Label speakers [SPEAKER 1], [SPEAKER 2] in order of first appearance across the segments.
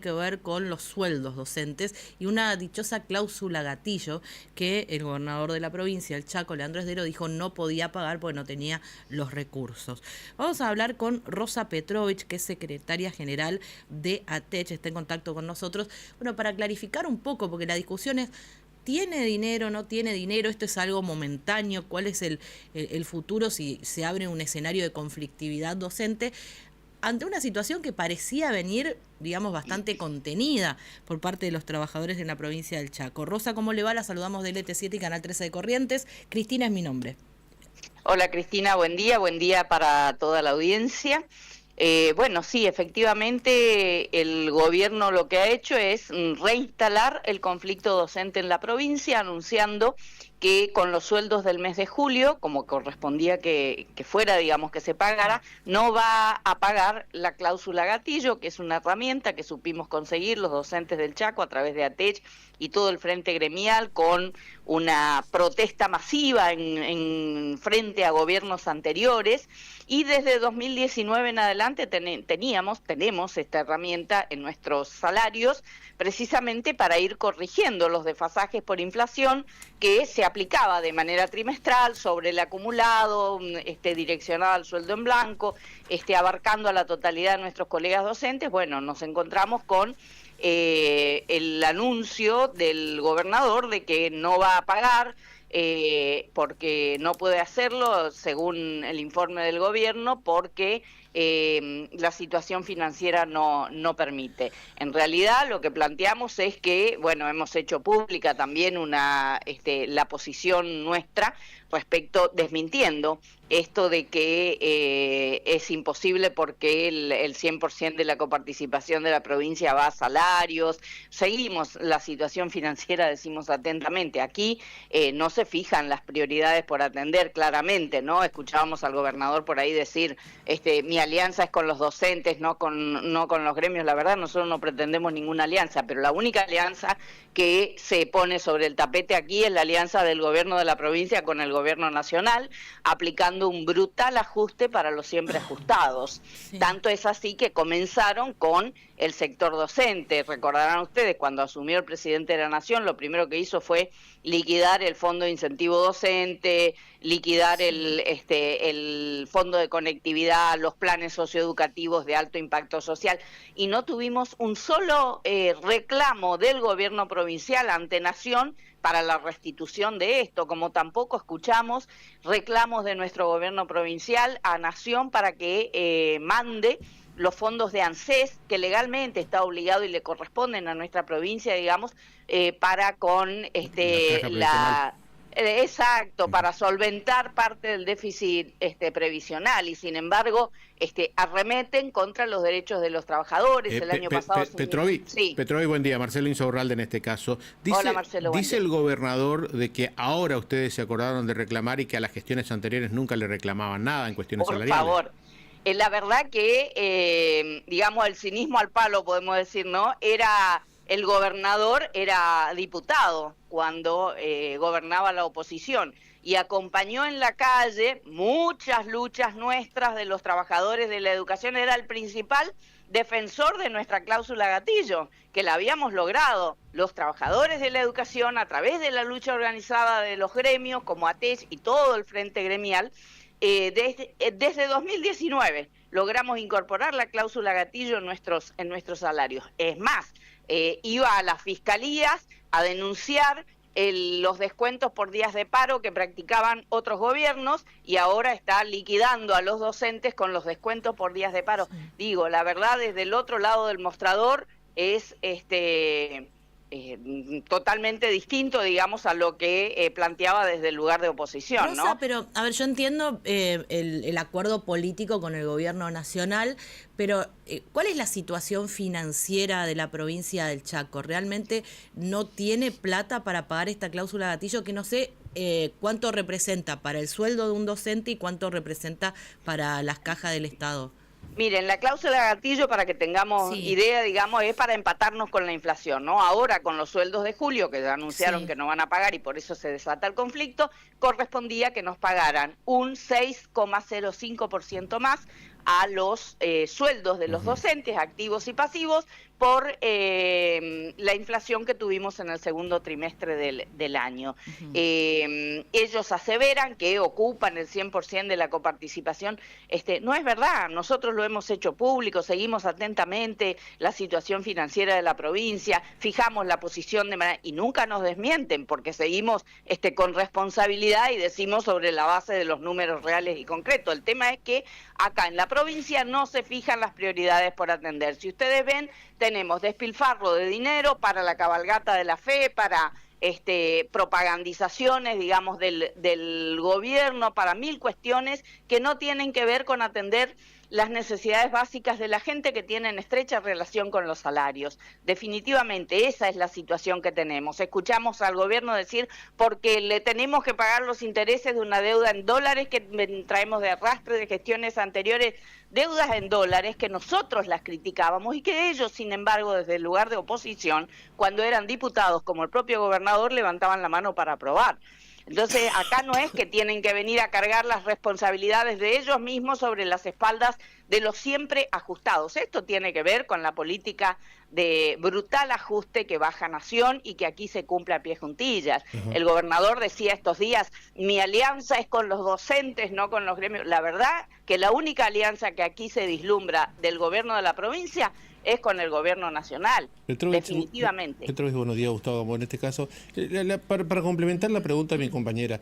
[SPEAKER 1] que ver con los sueldos docentes y una dichosa cláusula gatillo que el gobernador de la provincia, el Chaco, Leandro Esdero, dijo no podía pagar porque no tenía los recursos. Vamos a hablar con Rosa Petrovich, que es secretaria general de ATECH, está en contacto con nosotros, bueno, para clarificar un poco, porque la discusión es ¿tiene dinero, no tiene dinero? ¿Esto es algo momentáneo? ¿Cuál es el futuro si se abre un escenario de conflictividad docente ante una situación que parecía venir, digamos, bastante contenida por parte de los trabajadores de la provincia del Chaco? Rosa, ¿cómo le va? La saludamos de LT7 y Canal 13 de Corrientes. Cristina es mi nombre.
[SPEAKER 2] Hola Cristina, buen día para toda la audiencia. Bueno, sí, efectivamente el gobierno lo que ha hecho es reinstalar el conflicto docente en la provincia, anunciando que con los sueldos del mes de julio, como correspondía que fuera, digamos, que se pagara, no va a pagar la cláusula gatillo, que es una herramienta que supimos conseguir los docentes del Chaco a través de ATECH y todo el frente gremial con una protesta masiva en frente a gobiernos anteriores, y desde 2019 en adelante tenemos esta herramienta en nuestros salarios precisamente para ir corrigiendo los desfasajes por inflación que se aplicaba de manera trimestral sobre el acumulado, direccionado al sueldo en blanco, abarcando a la totalidad de nuestros colegas docentes. Bueno, nos encontramos con el anuncio del gobernador de que no va a pagar porque no puede hacerlo, según el informe del gobierno, porque la situación financiera no permite. En realidad lo que planteamos es que, bueno, hemos hecho pública también la posición nuestra respecto, desmintiendo esto de que es imposible porque el 100% de la coparticipación de la provincia va a salarios. Seguimos la situación financiera, decimos atentamente. Aquí no se fijan las prioridades por atender claramente, ¿no? Escuchábamos al gobernador por ahí decir, mi alianza es con los docentes, no con los gremios. La verdad, nosotros no pretendemos ninguna alianza, pero la única alianza que se pone sobre el tapete aquí es la alianza del gobierno de la provincia con el gobierno nacional, aplicando un brutal ajuste para los siempre ajustados. Sí. Tanto es así que comenzaron con el sector docente. Recordarán ustedes, cuando asumió el presidente de la Nación, lo primero que hizo fue liquidar el fondo de incentivo docente, liquidar el fondo de conectividad, los planes socioeducativos de alto impacto social, y no tuvimos un solo reclamo del gobierno provincial ante Nación para la restitución de esto, como tampoco escuchamos reclamos de nuestro gobierno provincial a Nación para que mande los fondos de ANSES, que legalmente está obligado y le corresponden a nuestra provincia, digamos, para con exacto, para solventar parte del déficit previsional, y sin embargo arremeten contra los derechos de los trabajadores. El año pasado...
[SPEAKER 3] Petrovich, buen día. Marcelo Insaurralde en este caso.
[SPEAKER 2] Hola, Marcelo.
[SPEAKER 3] Dice el gobernador de que ahora ustedes se acordaron de reclamar y que a las gestiones anteriores nunca le reclamaban nada en cuestiones salariales.
[SPEAKER 2] Por favor. La verdad que, digamos, el cinismo al palo, podemos decir, ¿no? El gobernador era diputado cuando gobernaba la oposición y acompañó en la calle muchas luchas nuestras de los trabajadores de la educación. Era el principal defensor de nuestra cláusula gatillo, que la habíamos logrado los trabajadores de la educación a través de la lucha organizada de los gremios como ATECH y todo el frente gremial. Desde 2019 logramos incorporar la cláusula gatillo en nuestros salarios. Es más, iba a las fiscalías a denunciar los descuentos por días de paro que practicaban otros gobiernos, y ahora está liquidando a los docentes con los descuentos por días de paro. Sí. Digo, la verdad, desde el otro lado del mostrador es totalmente distinto, digamos, a lo que planteaba desde el lugar de oposición,
[SPEAKER 1] Rosa,
[SPEAKER 2] ¿no?
[SPEAKER 1] Pero, a ver, yo entiendo el acuerdo político con el gobierno nacional, pero ¿cuál es la situación financiera de la provincia del Chaco? ¿Realmente no tiene plata para pagar esta cláusula gatillo? Que no sé cuánto representa para el sueldo de un docente y cuánto representa para las cajas del Estado.
[SPEAKER 2] Miren, la cláusula gatillo, para que tengamos idea, digamos, es para empatarnos con la inflación, ¿no? Ahora, con los sueldos de julio, que ya anunciaron que no van a pagar y por eso se desata el conflicto, correspondía que nos pagaran un 6,05% más a los sueldos de los docentes activos y pasivos por la inflación que tuvimos en el segundo trimestre del año. Ellos aseveran que ocupan el 100% de la coparticipación. No es verdad, nosotros lo hemos hecho público, seguimos atentamente la situación financiera de la provincia, fijamos la posición de manera, y nunca nos desmienten, porque seguimos con responsabilidad y decimos sobre la base de los números reales y concretos. El tema es que acá en la provincia no se fijan las prioridades por atender. Si ustedes ven, tenemos despilfarro de dinero para la cabalgata de la fe, para propagandizaciones, digamos, del gobierno, para 1000 cuestiones que no tienen que ver con atender las necesidades básicas de la gente, que tienen estrecha relación con los salarios. Definitivamente esa es la situación que tenemos. Escuchamos al gobierno decir porque le tenemos que pagar los intereses de una deuda en dólares que traemos de arrastre de gestiones anteriores, deudas en dólares que nosotros las criticábamos y que ellos, sin embargo, desde el lugar de oposición, cuando eran diputados, como el propio gobernador, levantaban la mano para aprobar. Entonces, acá no es que tienen que venir a cargar las responsabilidades de ellos mismos sobre las espaldas de los siempre ajustados. Esto tiene que ver con la política de brutal ajuste que baja Nación y que aquí se cumple a pie juntillas. El gobernador decía estos días, mi alianza es con los docentes, no con los gremios. La verdad que la única alianza que aquí se vislumbra del gobierno de la provincia es con el gobierno nacional, definitivamente.
[SPEAKER 4] Petrovich, buenos días, Gustavo Gamboa. En este caso, para complementar la pregunta de mi compañera,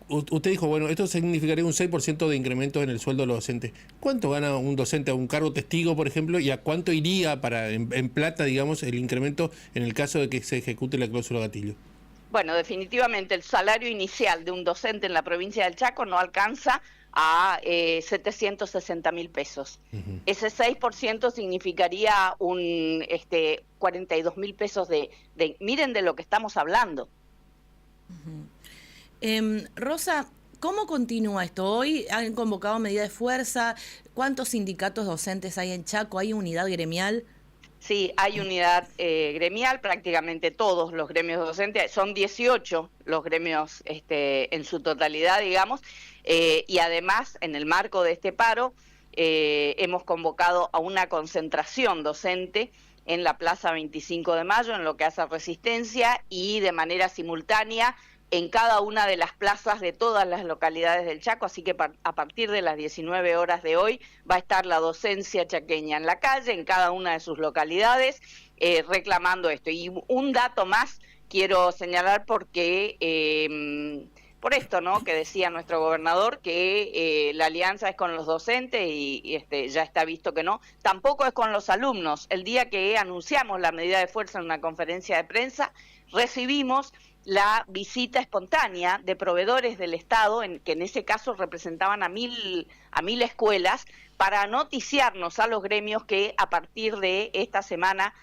[SPEAKER 4] usted dijo, bueno, esto significaría un 6% de incremento en el sueldo de los docentes. ¿Cuánto gana un docente a un cargo testigo, por ejemplo, y a cuánto iría en plata, digamos, el incremento en el caso de que se ejecute la cláusula gatillo?
[SPEAKER 2] Bueno, definitivamente el salario inicial de un docente en la provincia del Chaco no alcanza a 760.000 pesos. Ese 6% significaría un 42.000 pesos miren de lo que estamos hablando.
[SPEAKER 1] Rosa, ¿cómo continúa esto? Hoy han convocado medida de fuerza. ¿Cuántos sindicatos docentes hay en Chaco? ¿Hay unidad gremial?
[SPEAKER 2] Sí, hay unidad gremial, prácticamente todos los gremios docentes, son 18 los gremios en su totalidad, digamos, y además, en el marco de este paro, hemos convocado a una concentración docente en la Plaza 25 de Mayo, en lo que hace a Resistencia, y de manera simultánea en cada una de las plazas de todas las localidades del Chaco, así que a partir de las 19 horas de hoy va a estar la docencia chaqueña en la calle, en cada una de sus localidades, reclamando esto. Y un dato más quiero señalar porque, por esto, ¿no?, que decía nuestro gobernador, que la alianza es con los docentes y ya está visto que no, tampoco es con los alumnos. El día que anunciamos la medida de fuerza en una conferencia de prensa, recibimos la visita espontánea de proveedores del Estado, que en ese caso representaban a 1000 escuelas, para noticiarnos a los gremios que a partir de esta semana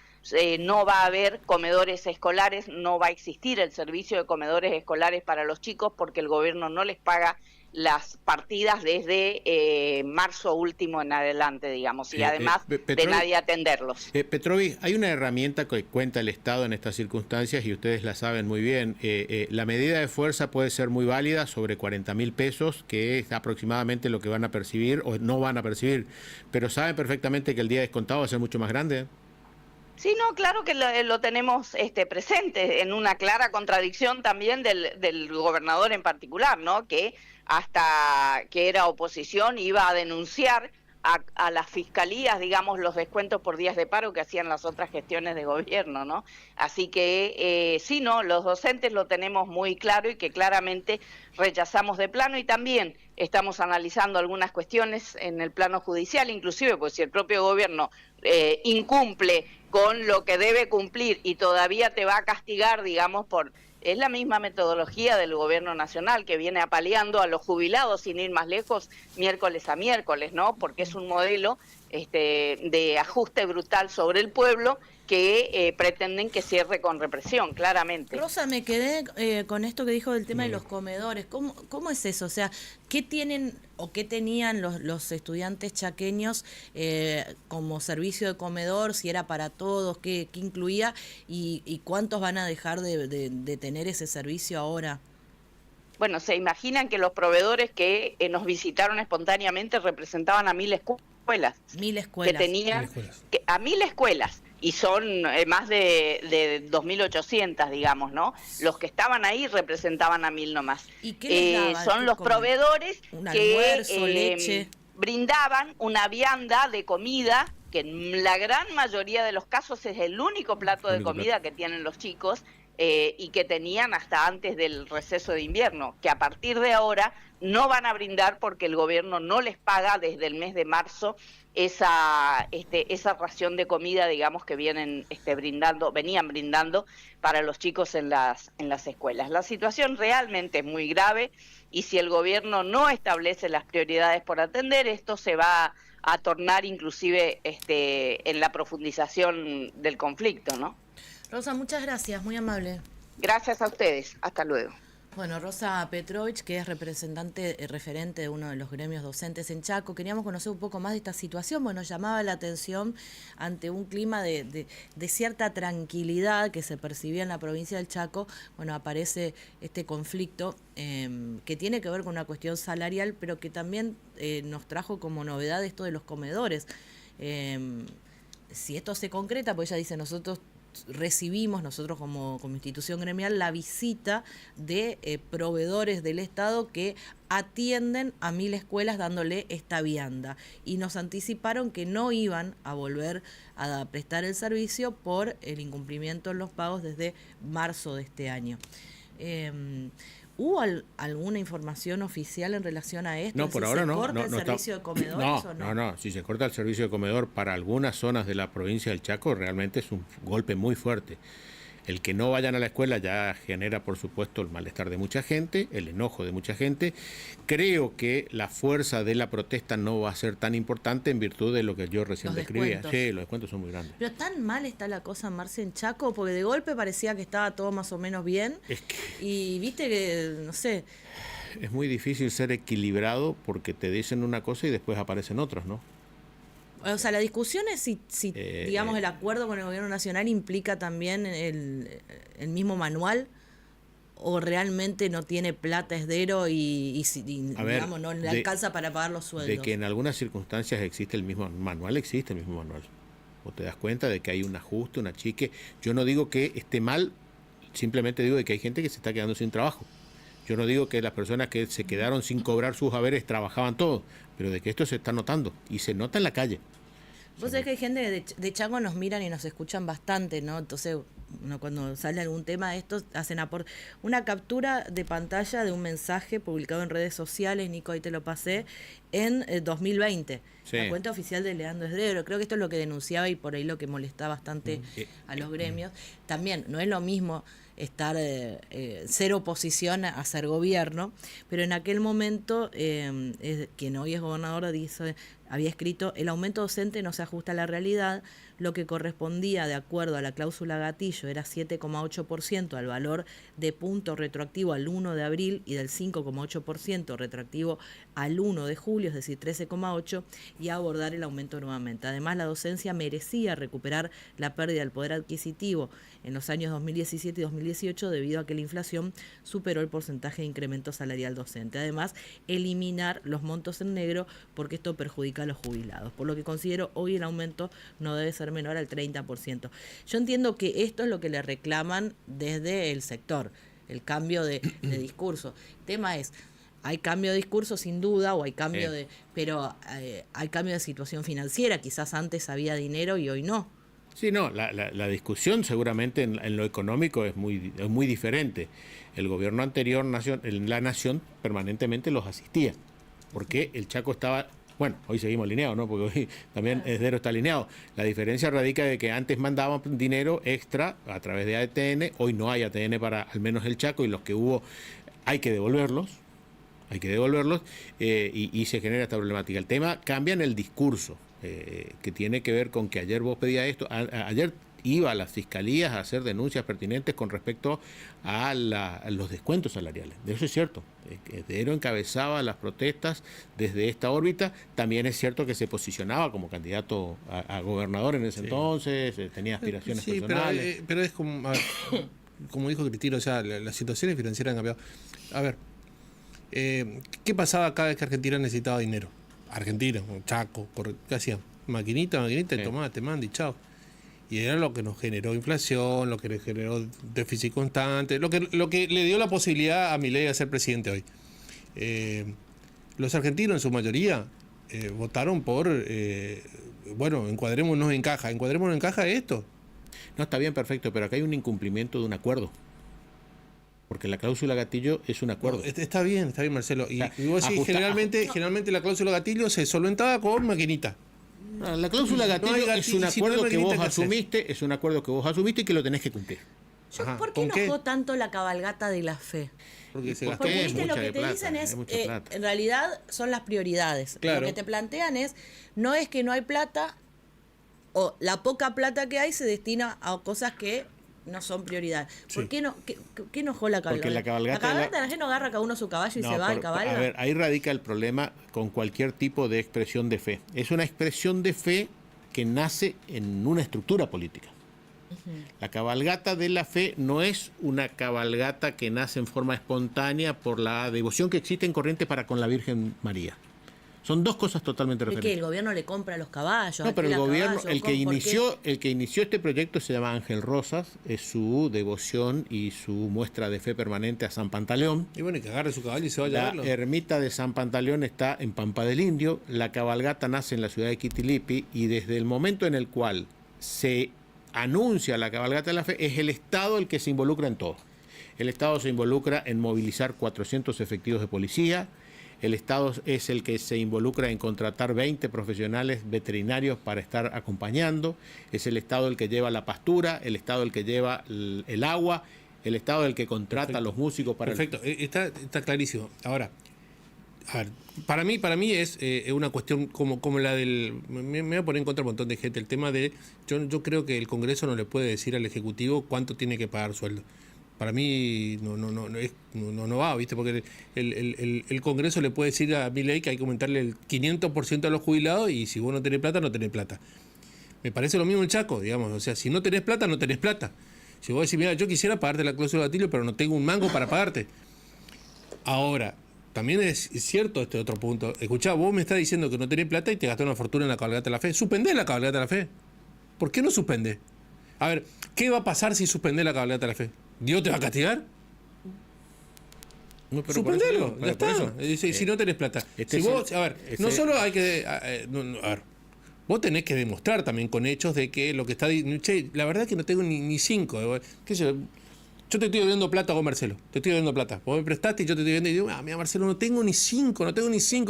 [SPEAKER 2] no va a haber comedores escolares, no va a existir el servicio de comedores escolares para los chicos porque el gobierno no les paga las partidas desde marzo último en adelante, digamos, y además de nadie atenderlos.
[SPEAKER 3] Petrovich, hay una herramienta que cuenta el Estado en estas circunstancias y ustedes la saben muy bien. La medida de fuerza puede ser muy válida sobre 40.000 pesos, que es aproximadamente lo que van a percibir o no van a percibir, pero saben perfectamente que el día descontado va a ser mucho más grande.
[SPEAKER 2] Sí, no, claro que lo tenemos presente, en una clara contradicción también del gobernador en particular, ¿no?, que hasta que era oposición iba a denunciar a las fiscalías, digamos, los descuentos por días de paro que hacían las otras gestiones de gobierno, ¿no? Así que sí, no, los docentes lo tenemos muy claro y que claramente rechazamos de plano, y también estamos analizando algunas cuestiones en el plano judicial, inclusive, pues si el propio gobierno incumple con lo que debe cumplir y todavía te va a castigar, digamos, es la misma metodología del gobierno nacional que viene apaleando a los jubilados, sin ir más lejos, miércoles a miércoles, ¿no? Porque es un modelo de ajuste brutal sobre el pueblo que pretenden que cierre con represión, claramente.
[SPEAKER 1] Rosa, me quedé con esto que dijo del tema de los comedores. ¿Cómo es eso? O sea, ¿qué tienen o qué tenían los estudiantes chaqueños como servicio de comedor? Si era para todos, qué incluía y cuántos van a dejar de tener ese servicio ahora.
[SPEAKER 2] Bueno, se imaginan que los proveedores que nos visitaron espontáneamente representaban a 1000 escuelas. escuelas.
[SPEAKER 1] 1000 escuelas.
[SPEAKER 2] Que tenían a 1000 escuelas, y son más de 2.800, digamos, ¿no? Los que estaban ahí representaban a 1000 nomás.
[SPEAKER 1] ¿Y qué les daban?
[SPEAKER 2] Son los proveedores
[SPEAKER 1] un
[SPEAKER 2] que
[SPEAKER 1] almuerzo, leche,
[SPEAKER 2] brindaban una vianda de comida, que en la gran mayoría de los casos es el único plato de comida que tienen los chicos, y que tenían hasta antes del receso de invierno, que a partir de ahora no van a brindar porque el gobierno no les paga desde el mes de marzo esa ración de comida, digamos, que venían brindando para los chicos en las escuelas. La situación realmente es muy grave, y si el gobierno no establece las prioridades por atender, esto se va a tornar inclusive en la profundización del conflicto, ¿no?
[SPEAKER 1] Rosa, muchas gracias, muy amable.
[SPEAKER 2] Gracias a ustedes, hasta luego.
[SPEAKER 1] Bueno, Rosa Petrovich, que es representante, referente de uno de los gremios docentes en Chaco, queríamos conocer un poco más de esta situación. Bueno, llamaba la atención ante un clima de cierta tranquilidad que se percibía en la provincia del Chaco. Bueno, aparece este conflicto que tiene que ver con una cuestión salarial, pero que también nos trajo como novedad esto de los comedores. Si esto se concreta, pues ella dice, nosotros como institución gremial la visita de proveedores del Estado que atienden a 1000 escuelas dándole esta vianda, y nos anticiparon que no iban a volver a prestar el servicio por el incumplimiento en los pagos desde marzo de este año. ¿Hubo alguna información oficial en relación a esto?
[SPEAKER 3] No, por ahora no.
[SPEAKER 1] ¿Se corta el servicio de comedores o no?
[SPEAKER 3] No. Si se corta el servicio de comedor para algunas zonas de la provincia del Chaco, realmente es un golpe muy fuerte. El que no vayan a la escuela ya genera, por supuesto, el malestar de mucha gente, el enojo de mucha gente. Creo que la fuerza de la protesta no va a ser tan importante en virtud de lo que yo recién describía. Sí, los descuentos son muy grandes.
[SPEAKER 1] Pero tan mal está la cosa, Marce, en Chaco, porque de golpe parecía que estaba todo más o menos bien. Y viste que, no sé...
[SPEAKER 3] Es muy difícil ser equilibrado porque te dicen una cosa y después aparecen otras, ¿no?
[SPEAKER 1] O sea, la discusión es si digamos, el acuerdo con el gobierno nacional implica también el mismo manual, o realmente no tiene plata Esdero y digamos, no le alcanza para pagar los sueldos.
[SPEAKER 3] De que en algunas circunstancias existe el mismo manual, O te das cuenta de que hay un ajuste, un achique. Yo no digo que esté mal, simplemente digo de que hay gente que se está quedando sin trabajo. Yo no digo que las personas que se quedaron sin cobrar sus haberes trabajaban todo, pero de que esto se está notando, y se nota en la calle.
[SPEAKER 1] Vos sabés que hay gente de Chaco nos miran y nos escuchan bastante, ¿no? Entonces, cuando sale algún tema de esto, hacen una captura de pantalla de un mensaje publicado en redes sociales, Nico, ahí te lo pasé, en 2020. Sí. La cuenta oficial de Leandro Esdero. Creo que esto es lo que denunciaba y por ahí lo que molesta bastante a los gremios. También no es lo mismo estar ser oposición a ser gobierno, pero en aquel momento quien hoy es gobernador había escrito: el aumento docente no se ajusta a la realidad, lo que correspondía de acuerdo a la cláusula gatillo era 7,8% al valor de punto retroactivo al 1 de abril y del 5,8% retroactivo al 1 de julio, es decir, 13,8%, y a abordar el aumento nuevamente. Además, la docencia merecía recuperar la pérdida del poder adquisitivo en los años 2017 y 2018 debido a que la inflación superó el porcentaje de incremento salarial docente. Además, eliminar los montos en negro porque esto perjudica a los jubilados, por lo que considero hoy el aumento no debe ser menor al 30%. Yo entiendo que esto es lo que le reclaman desde el sector, el cambio de discurso. El tema es, hay cambio de discurso sin duda, o hay cambio pero hay cambio de situación financiera, quizás antes había dinero y hoy no.
[SPEAKER 3] Sí, no, la discusión seguramente en lo económico es muy diferente. El gobierno anterior, la Nación, permanentemente los asistía, porque el Chaco estaba... Bueno, hoy seguimos alineados, ¿no? Porque hoy también Esdero está alineado. La diferencia radica de que antes mandaban dinero extra a través de ATN, hoy no hay ATN para al menos el Chaco, y los que hubo hay que devolverlos, y se genera esta problemática. El tema cambia en el discurso, que tiene que ver con que ayer vos pedías esto, ayer iba a las fiscalías a hacer denuncias pertinentes con respecto a los descuentos salariales. De eso es cierto. Esdero encabezaba las protestas desde esta órbita. También es cierto que se posicionaba como candidato a gobernador en ese entonces, tenía aspiraciones personales.
[SPEAKER 4] Pero es como, como dijo Cristina, o sea, las situaciones financieras han cambiado. A ver, ¿qué pasaba cada vez que Argentina necesitaba dinero? argentinos, Chaco, ¿qué hacían? Maquinita,
[SPEAKER 3] Sí.
[SPEAKER 4] tomate, mandi, chao. Y era lo que nos generó inflación, lo que nos generó déficit constante, lo que le dio la posibilidad a Milei de ser presidente hoy. Los argentinos en su mayoría votaron por, encuadrémonos en caja esto.
[SPEAKER 3] No, está bien, perfecto, pero acá hay un incumplimiento de un acuerdo. Porque la cláusula gatillo es un acuerdo.
[SPEAKER 4] No, está bien, Marcelo. Y,
[SPEAKER 3] O sea,
[SPEAKER 4] y vos decís,
[SPEAKER 3] ajusta-
[SPEAKER 4] generalmente la cláusula gatillo se solventaba con maquinita.
[SPEAKER 3] La cláusula gatillo
[SPEAKER 4] No hay
[SPEAKER 3] es un
[SPEAKER 4] gatillo, si no hay
[SPEAKER 3] acuerdo que
[SPEAKER 4] maquinita,
[SPEAKER 3] vos
[SPEAKER 4] ¿qué haces?
[SPEAKER 3] asumiste, es un acuerdo que vos asumiste y que lo tenés que cumplir.
[SPEAKER 4] Ajá,
[SPEAKER 1] ¿Por qué
[SPEAKER 4] ¿con qué?
[SPEAKER 1] enojó tanto la cabalgata de la fe?
[SPEAKER 4] Porque se
[SPEAKER 3] ¿Por
[SPEAKER 4] gastó
[SPEAKER 3] qué?
[SPEAKER 1] Porque
[SPEAKER 3] Es
[SPEAKER 1] viste lo
[SPEAKER 3] mucha
[SPEAKER 1] que
[SPEAKER 3] de
[SPEAKER 1] te
[SPEAKER 3] plata,
[SPEAKER 1] dicen es,
[SPEAKER 3] es mucha plata.
[SPEAKER 1] en realidad son las prioridades.
[SPEAKER 4] Claro.
[SPEAKER 1] Lo que te plantean no es que no hay plata, o la poca plata que hay se destina a cosas que no son prioridad. ¿Por
[SPEAKER 4] Sí.
[SPEAKER 1] qué no? ¿Qué enojó la cabalgata?
[SPEAKER 3] Porque la cabalgata
[SPEAKER 1] La cabalgata de la gente no agarra cada uno su caballo y
[SPEAKER 3] No,
[SPEAKER 1] se va al caballo.
[SPEAKER 3] a ver, ahí radica el problema con cualquier tipo de expresión de fe. Es una expresión de fe que nace en una estructura política. La cabalgata de la fe no es una cabalgata que nace en forma espontánea por la devoción que existe en Corrientes para con la Virgen María. Son dos cosas totalmente
[SPEAKER 1] Es que el
[SPEAKER 3] diferentes.
[SPEAKER 1] gobierno le compra los caballos.
[SPEAKER 3] No, pero el
[SPEAKER 1] alquila
[SPEAKER 3] gobierno,
[SPEAKER 1] caballos,
[SPEAKER 3] el que
[SPEAKER 1] ¿por qué?
[SPEAKER 3] inició este proyecto se llama Ángel Rosas, es su devoción y su muestra de fe permanente a San Pantaleón.
[SPEAKER 4] Y bueno, que agarre su caballo y se vaya a
[SPEAKER 3] La
[SPEAKER 4] verlo.
[SPEAKER 3] ermita de San Pantaleón está en Pampa del Indio, la cabalgata nace en la ciudad de Quitilipi y desde el momento en el cual se anuncia la cabalgata de la fe es el Estado el que se involucra en todo. El Estado se involucra en movilizar 400 efectivos de policía, el Estado es el que se involucra en contratar 20 profesionales veterinarios para estar acompañando, es el Estado el que lleva la pastura, el Estado el que lleva el agua, el Estado el que contrata
[SPEAKER 4] Perfecto.
[SPEAKER 3] a los músicos para...
[SPEAKER 4] Perfecto, está clarísimo. Ahora, a ver, para mí es una cuestión como la del... Me voy a poner en contra un montón de gente. El tema de... Yo creo que el Congreso no le puede decir al Ejecutivo cuánto tiene que pagar sueldo. Para mí no va, ¿viste? Porque el Congreso le puede decir a Milei que hay que aumentarle el 500% a los jubilados y si vos no tenés plata, no tenés plata. Me parece lo mismo en Chaco, digamos. O sea, si no tenés plata, no tenés plata. Si vos decís, mira, yo quisiera pagarte la cláusula gatillo, pero no tengo un mango para pagarte. Ahora, también es cierto este otro punto. Escuchá, vos me estás diciendo que no tenés plata y te gastó una fortuna en la cabalgata de la fe. Suspendés la cabalgata de la fe. ¿Por qué no suspendés? A ver, ¿qué va a pasar si suspendés la cabalgata de la fe? ¿Dios te va a castigar?
[SPEAKER 3] No, pero por
[SPEAKER 4] Suspendelo,
[SPEAKER 3] eso-
[SPEAKER 4] ya
[SPEAKER 3] pero por
[SPEAKER 4] está.
[SPEAKER 3] eso,
[SPEAKER 4] Si no tenés plata.
[SPEAKER 3] este
[SPEAKER 4] Si
[SPEAKER 3] es
[SPEAKER 4] vos,
[SPEAKER 3] el-
[SPEAKER 4] a ver,
[SPEAKER 3] ese-
[SPEAKER 4] no solo hay que... a ver, vos tenés que demostrar también con hechos de que lo que está... Che, la verdad es que no tengo ni 5. ¿Qué sé yo te estoy debiendo plata con Marcelo. Te estoy debiendo plata. Vos me prestaste y yo te estoy debiendo y digo, mira, Marcelo, no tengo ni 5.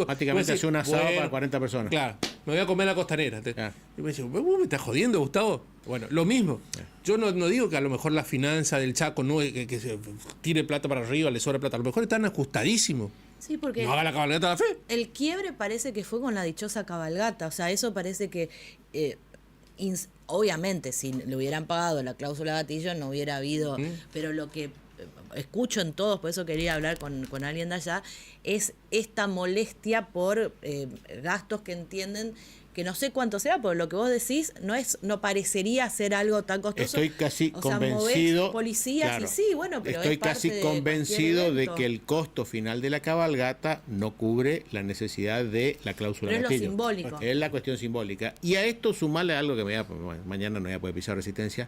[SPEAKER 3] Prácticamente hace un asado para 40 personas.
[SPEAKER 4] Claro, me voy a comer la costanera.
[SPEAKER 3] Claro.
[SPEAKER 4] Y me dice, ¿vos me estás jodiendo, Gustavo? Bueno, lo mismo. Yo no digo que a lo mejor la finanza del Chaco no que se tire plata para arriba, le sobra plata. A lo mejor están ajustadísimos.
[SPEAKER 1] Sí, porque
[SPEAKER 4] No haga la cabalgata de la fe.
[SPEAKER 1] el quiebre parece que fue con la dichosa cabalgata. O sea, eso parece que... obviamente, si le hubieran pagado la cláusula gatillo, no hubiera habido... Pero lo que escucho en todos, por eso quería hablar con alguien de allá, es esta molestia por gastos que entienden que no sé cuánto sea, por lo que vos decís, no parecería ser algo tan costoso.
[SPEAKER 3] Estoy casi
[SPEAKER 1] O sea,
[SPEAKER 3] convencido.
[SPEAKER 1] movés policías
[SPEAKER 3] claro,
[SPEAKER 1] y sí, bueno, pero
[SPEAKER 3] estoy
[SPEAKER 1] es parte
[SPEAKER 3] casi
[SPEAKER 1] de
[SPEAKER 3] convencido
[SPEAKER 1] cualquier
[SPEAKER 3] de
[SPEAKER 1] evento.
[SPEAKER 3] que el costo final de la cabalgata no cubre la necesidad de la cláusula
[SPEAKER 1] Pero es lo
[SPEAKER 3] gatillo.
[SPEAKER 1] simbólico.
[SPEAKER 3] Es la cuestión simbólica. Y a esto sumarle algo que mañana no voy a poder pisar resistencia,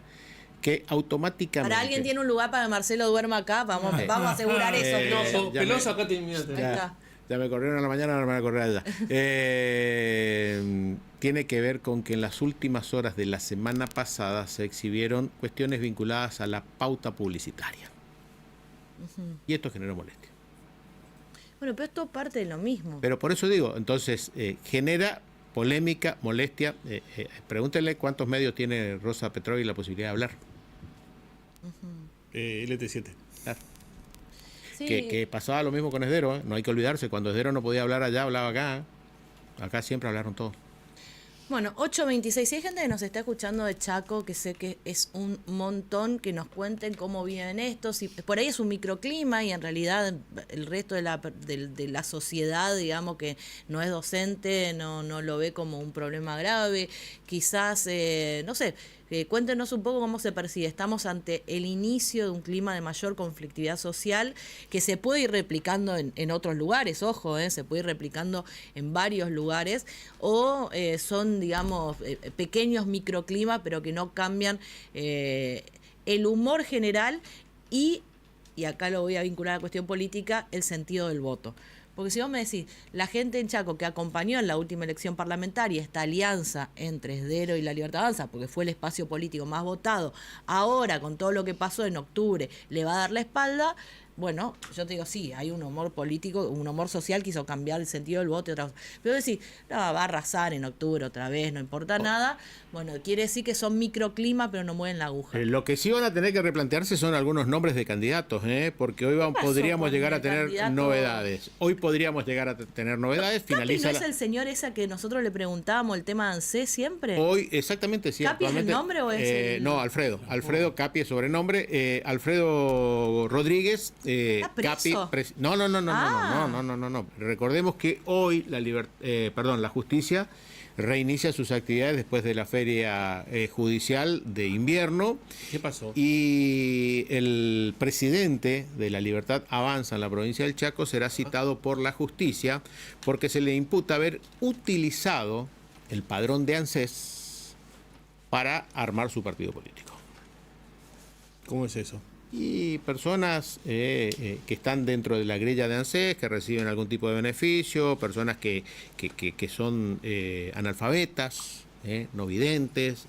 [SPEAKER 3] que automáticamente.
[SPEAKER 1] Para alguien tiene un lugar para que Marcelo duerma acá, vamos a asegurar eso.
[SPEAKER 3] No, ya
[SPEAKER 4] Pelosa,
[SPEAKER 3] me-
[SPEAKER 4] acá te mira,
[SPEAKER 1] Ahí está.
[SPEAKER 3] Ya me corrieron a la mañana, ahora me van a correr allá. Tiene que ver con que en las últimas horas de la semana pasada se exhibieron cuestiones vinculadas a la pauta publicitaria. Y esto generó molestia.
[SPEAKER 1] Bueno, pero esto parte de lo mismo.
[SPEAKER 3] Pero por eso digo, entonces, genera polémica, molestia. Pregúntenle cuántos medios tiene Rosa Petrovi la posibilidad de hablar.
[SPEAKER 4] LT7.
[SPEAKER 3] Claro.
[SPEAKER 1] Sí,
[SPEAKER 3] Que pasaba lo mismo con Esdero, ¿eh? No hay que olvidarse, cuando Esdero no podía hablar allá, hablaba acá. Acá siempre hablaron todos.
[SPEAKER 1] Bueno, 8:26. Si hay gente que nos está escuchando de Chaco, que sé que es un montón, que nos cuenten cómo viven estos. Si por ahí es un microclima y en realidad el resto de la sociedad, digamos, que no es docente, no lo ve como un problema grave. Quizás, no sé, cuéntenos un poco cómo se percibe. Estamos ante el inicio de un clima de mayor conflictividad social que se puede ir replicando en otros lugares, ojo, se puede ir replicando en varios lugares, o son, digamos, pequeños microclimas, pero que no cambian el humor general y acá lo voy a vincular a la cuestión política, el sentido del voto. Porque si vos me decís, la gente en Chaco que acompañó en la última elección parlamentaria esta alianza entre Esdero y La Libertad Avanza, porque fue el espacio político más votado, ahora con todo lo que pasó en octubre le va a dar la espalda, bueno, yo te digo, sí, hay un humor político, un humor social que hizo cambiar el sentido del voto y otra cosa. Pero decir, no, va a arrasar en octubre otra vez, no importa nada, bueno, quiere decir que son microclimas, pero no mueven la aguja.
[SPEAKER 3] Lo que sí van a tener que replantearse son algunos nombres de candidatos, porque hoy podríamos llegar a tener novedades. Hoy podríamos llegar a tener novedades. Finaliza
[SPEAKER 1] ¿No es el señor esa que nosotros le preguntábamos el tema de ANSES siempre?
[SPEAKER 3] Hoy, exactamente, sí.
[SPEAKER 1] ¿Capi es el nombre o es
[SPEAKER 3] No, Alfredo. Alfredo Capi es sobrenombre. Alfredo Rodríguez. Capi, no. Recordemos que hoy la justicia reinicia sus actividades después de la feria judicial de invierno.
[SPEAKER 4] ¿Qué pasó?
[SPEAKER 3] Y el presidente de La Libertad Avanza en la provincia del Chaco será citado por la justicia porque se le imputa haber utilizado el padrón de ANSES para armar su partido político.
[SPEAKER 4] ¿Cómo es eso?
[SPEAKER 3] Y personas que están dentro de la grilla de ANSES, que reciben algún tipo de beneficio, personas que son analfabetas, no videntes,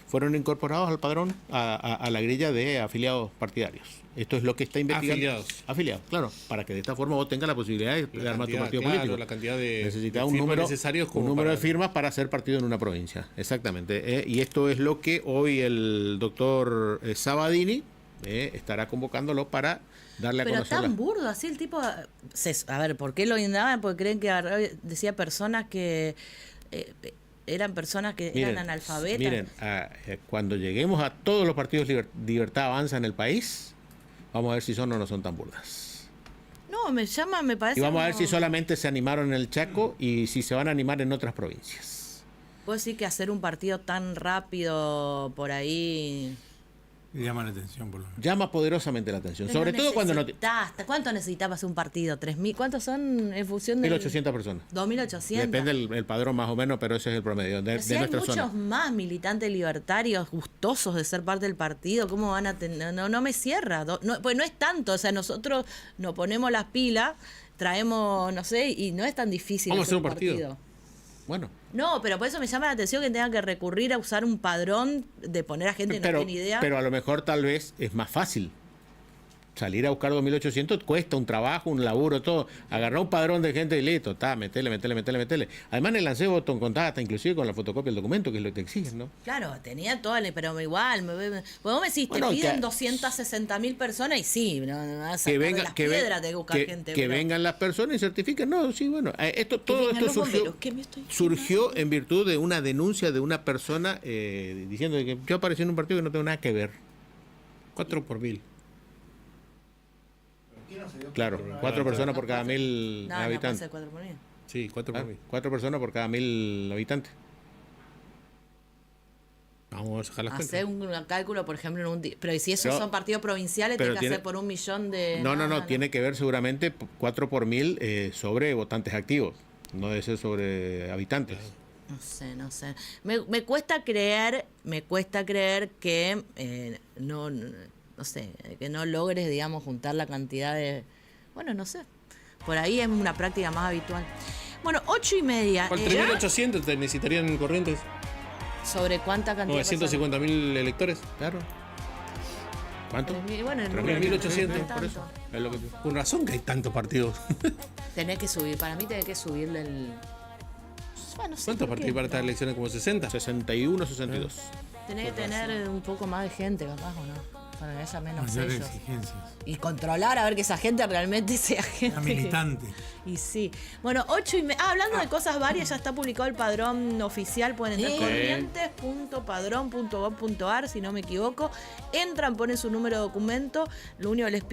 [SPEAKER 3] fueron incorporados al padrón, a la grilla de afiliados partidarios. Esto es lo que está investigando. Afiliados, claro, para que de esta forma vos tengas la posibilidad de armar tu partido político.
[SPEAKER 4] La cantidad de
[SPEAKER 3] necesitas un
[SPEAKER 4] número
[SPEAKER 3] de firmas para ser partido en una provincia. Exactamente. Y esto es lo que hoy el doctor Sabadini estará convocándolo para darle a conocer.
[SPEAKER 1] Pero tan burdo, así el tipo... A ver, ¿por qué lo indaban? Porque creen que decía personas que... eran personas que eran analfabetas.
[SPEAKER 3] Miren, cuando lleguemos a todos los partidos Libertad Avanza en el país, vamos a ver si son o no son tan burdas.
[SPEAKER 1] No, me parece...
[SPEAKER 3] Y vamos a ver si solamente se animaron en el Chaco y si se van a animar en otras provincias.
[SPEAKER 1] ¿Puedo decir que hacer un partido tan rápido por ahí...
[SPEAKER 5] Llama la atención, por lo menos.
[SPEAKER 3] Llama poderosamente la atención. Sobre todo cuando no...
[SPEAKER 1] ¿Cuánto necesitas para hacer un partido? ¿3.000? ¿Cuántos son en función de...?
[SPEAKER 3] 1.800 personas.
[SPEAKER 1] 2.800.
[SPEAKER 3] Depende el padrón más o menos, pero ese es el promedio de
[SPEAKER 1] si hay
[SPEAKER 3] nuestra
[SPEAKER 1] muchos
[SPEAKER 3] zona.
[SPEAKER 1] más militantes libertarios gustosos de ser parte del partido, ¿cómo van a tener...? No me cierra. Pues no es tanto. O sea, nosotros nos ponemos las pilas, traemos, no sé, y no es tan difícil
[SPEAKER 4] Vamos
[SPEAKER 1] hacer
[SPEAKER 4] a hacer un partido.
[SPEAKER 3] Bueno.
[SPEAKER 1] No, pero por eso me llama la atención que tengan que recurrir a usar un padrón de poner a gente que no tiene idea.
[SPEAKER 3] Pero a lo mejor tal vez es más fácil. Salir a buscar 2.800 cuesta un trabajo, un laburo, todo. Agarrar un padrón de gente y listo, metele. Además en el lanceo voto contaba hasta inclusive con la fotocopia del documento, que es lo que te exigen, ¿no?
[SPEAKER 1] Claro, tenía todo, pero igual, vos me decís,
[SPEAKER 3] bueno,
[SPEAKER 1] te piden 260.000 personas y sí, no vas a sacar de las piedras de buscar gente.
[SPEAKER 3] Que vengan las personas y certifiquen, no, sí, bueno, todo esto surgió en virtud de una denuncia de una persona diciendo que yo aparecí en un partido que no tengo nada que ver.
[SPEAKER 4] 4 por 1.000.
[SPEAKER 3] Claro, 4 personas por cada 1.000 habitantes.
[SPEAKER 1] No, 4 por 1.000.
[SPEAKER 4] Sí, 4 por 1.000.
[SPEAKER 3] 4 personas por cada 1.000 habitantes.
[SPEAKER 4] Vamos a sacar las cuentas.
[SPEAKER 1] Hacer un cálculo, por ejemplo, en un día. Pero si esos son partidos provinciales, tiene que hacer por 1 millón de...
[SPEAKER 3] No, tiene que ver seguramente 4 por 1.000 sobre votantes activos, no debe ser sobre habitantes.
[SPEAKER 1] No sé. Me cuesta creer que no sé, que no logres, digamos, juntar la cantidad de... Bueno, no sé. Por ahí es una práctica más habitual. Bueno, 8:30.
[SPEAKER 4] ¿Cuál 3.800 te necesitarían en Corrientes?
[SPEAKER 1] ¿Sobre cuánta cantidad?
[SPEAKER 4] 950.000 electores.
[SPEAKER 3] Claro. ¿Cuánto?
[SPEAKER 4] 3.800.
[SPEAKER 3] Por eso. Es lo que...
[SPEAKER 4] Con razón que hay tantos partidos.
[SPEAKER 1] Tenés que subir, para mí tenés que subirle el... Bueno, sí,
[SPEAKER 4] ¿Cuántos partidos para estas elecciones? ¿Como 60?
[SPEAKER 3] 61, 62.
[SPEAKER 1] Tenés que tener un poco más de gente, capaz, ¿o no? Para que haya menos
[SPEAKER 5] Mayores
[SPEAKER 1] sellos.
[SPEAKER 5] exigencias.
[SPEAKER 1] Y controlar a ver que esa gente realmente sea gente.
[SPEAKER 5] La militante.
[SPEAKER 1] Y sí. Bueno, 8:30. Hablando de cosas varias, ya está publicado el padrón oficial. Pueden entrar corrientes.padrón.gov.ar, si no me equivoco. Entran, ponen su número de documento. Lo único que les pido